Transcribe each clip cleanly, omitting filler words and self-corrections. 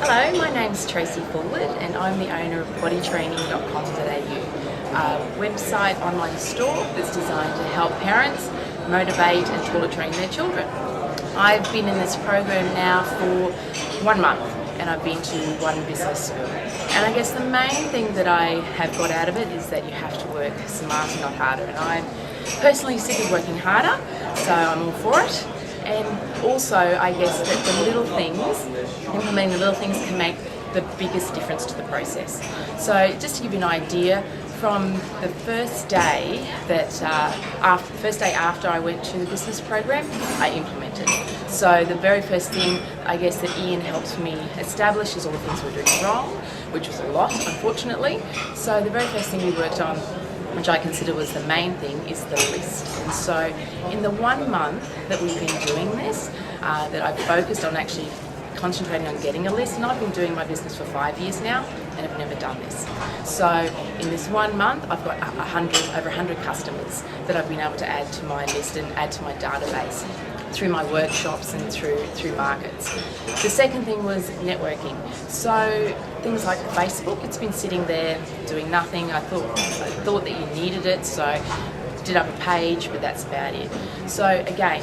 Hello, my name's Tracy Fullwood and I'm the owner of bodytraining.com.au, a website online store that's designed to help parents motivate and toilet train their children. I've been in this program now for 1 month and I've been to one business school. And I guess the main thing that I have got out of it is that you have to work smarter, not harder. And I'm personally sick of working harder, so I'm all for it. And also, I guess that the little things, implementing the little things can make the biggest difference to the process. So just to give you an idea, from the first day after I went to the business program, I implemented. So the very first thing, I guess, that Ian helped me establish is all the things we're doing wrong, which was a lot, unfortunately. So the very first thing we worked on, which I consider was the main thing, is the list. And so in the 1 month that we've been doing this, that I've focused on actually concentrating on getting a list, and I've been doing my business for 5 years now and have never done this. So in this 1 month, I've got over 100 customers that I've been able to add to my list and add to my database through my workshops and through markets. The second thing was networking. So things like Facebook, it's been sitting there doing nothing. I thought that you needed it, so did up a page, but that's about it. So again,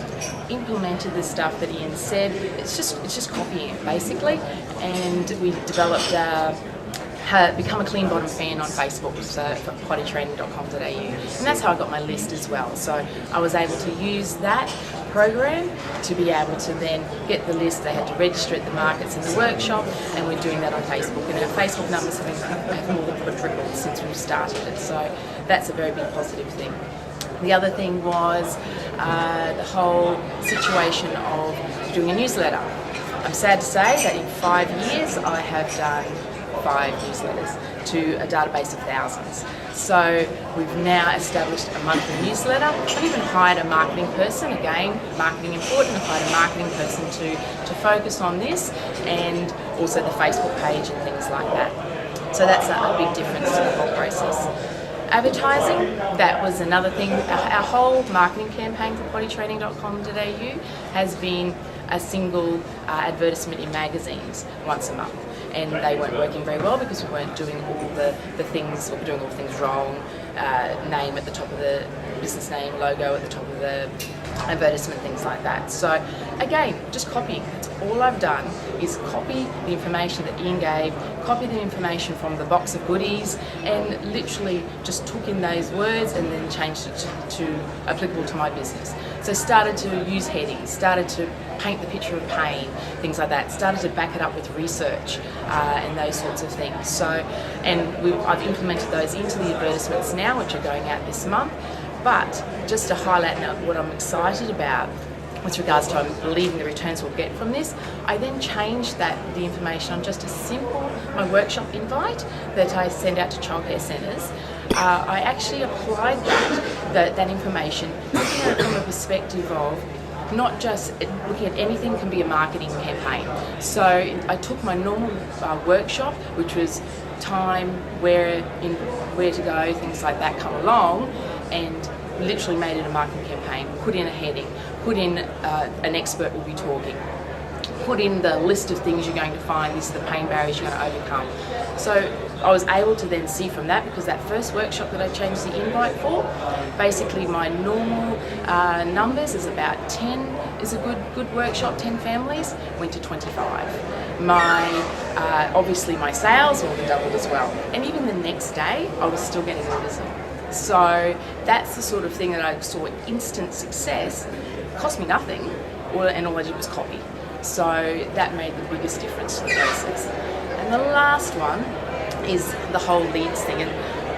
implemented the stuff that Ian said. It's just copying it basically, and we developed become a clean bottom fan on Facebook, so for bodytraining.com.au, and that's how I got my list as well. So I was able to use that program to be able to then get the list. They had to register at the markets and the workshop, and we're doing that on Facebook, and our Facebook numbers have more than quadrupled since we've started it, so that's a very big positive thing. The other thing was the whole situation of doing a newsletter. I'm sad to say that in 5 years I have done 5 newsletters to a database of thousands. So we've now established a monthly newsletter. I've even hired a marketing person, again, marketing important, I've hired a marketing person to focus on this, and also the Facebook page and things like that. So that's a big difference to the whole process. Advertising, that was another thing. Our whole marketing campaign for bodytraining.com.au has been a single advertisement in magazines once a month, and they weren't working very well because we weren't doing all the things, we were doing all the things wrong. Name at the top of the business name, logo at the top of the advertisement, things like that. So again, just copying. That's all I've done, is copy the information that Ian gave, copy the information from the box of goodies, and literally just took in those words and then changed it to applicable to my business. So started to use headings, started to paint the picture of pain, things like that, started to back it up with research and those sorts of things. So, and I've implemented those into the advertisements now, which are going out this month. But just to highlight now what I'm excited about with regards to, I'm believing the returns we'll get from this, I then changed the information on just a simple, my workshop invite that I send out to childcare centres. I actually applied that information, looking at it from a perspective of not just looking at anything can be a marketing campaign. So I took my normal workshop, which was time, where to go, things like that come along, and literally made it a marketing campaign, put in a heading, put in an expert will be talking, put in the list of things you're going to find, this is the pain barriers you're going to overcome. So I was able to then see from that, because that first workshop that I changed the invite for, basically my normal numbers is about 10 is a good workshop, 10 families, went to 25. Obviously my sales more than doubled as well. And even the next day, I was still getting orders in. So that's the sort of thing that I saw instant success. It cost me nothing, and all I did was copy. So that made the biggest difference to the process. And the last one is the whole leads thing, and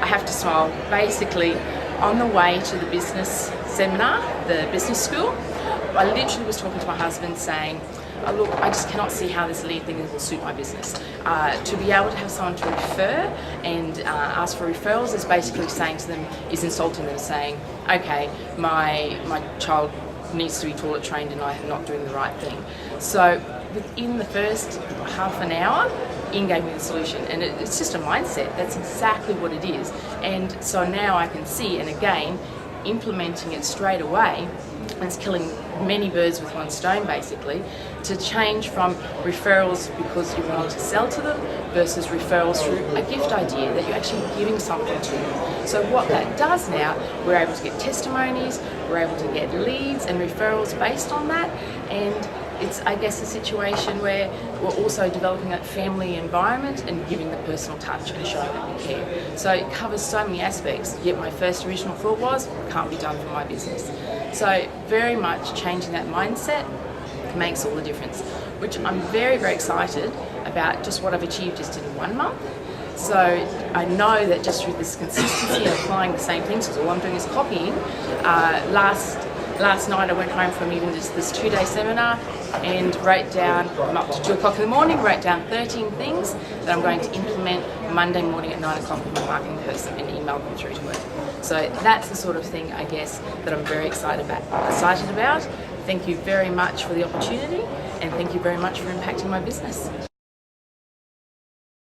I have to smile. Basically, on the way to the business seminar, the business school, I literally was talking to my husband saying, oh, look, I just cannot see how this lead thing will suit my business. To be able to have someone to refer and ask for referrals is basically saying to them, is insulting them, saying, okay, my child needs to be toilet trained and I am not doing the right thing. So within the first half an hour, Ian gave me the solution, and it's just a mindset. That's exactly what it is. And so now I can see, and again, implementing it straight away, and it's killing many birds with one stone basically, to change from referrals because you want to sell to them versus referrals through a gift idea that you're actually giving something to them. So what that does now, we're able to get testimonies, we're able to get leads and referrals based on that, and it's, I guess, a situation where we're also developing that family environment and giving the personal touch and showing that we care. So it covers so many aspects, yet my first original thought was, can't be done for my business. So very much changing that mindset makes all the difference, which I'm very, very excited about just what I've achieved just in 1 month. So I know that just through this consistency and applying the same things, because all I'm doing is copying, last night I went home from even just this 2-day seminar and wrote down, I'm up to 2 o'clock in the morning, wrote down 13 things that I'm going to implement Monday morning at 9 o'clock with my marketing person and email them through to her. So that's the sort of thing, I guess, that I'm very excited about. Thank you very much for the opportunity, and thank you very much for impacting my business.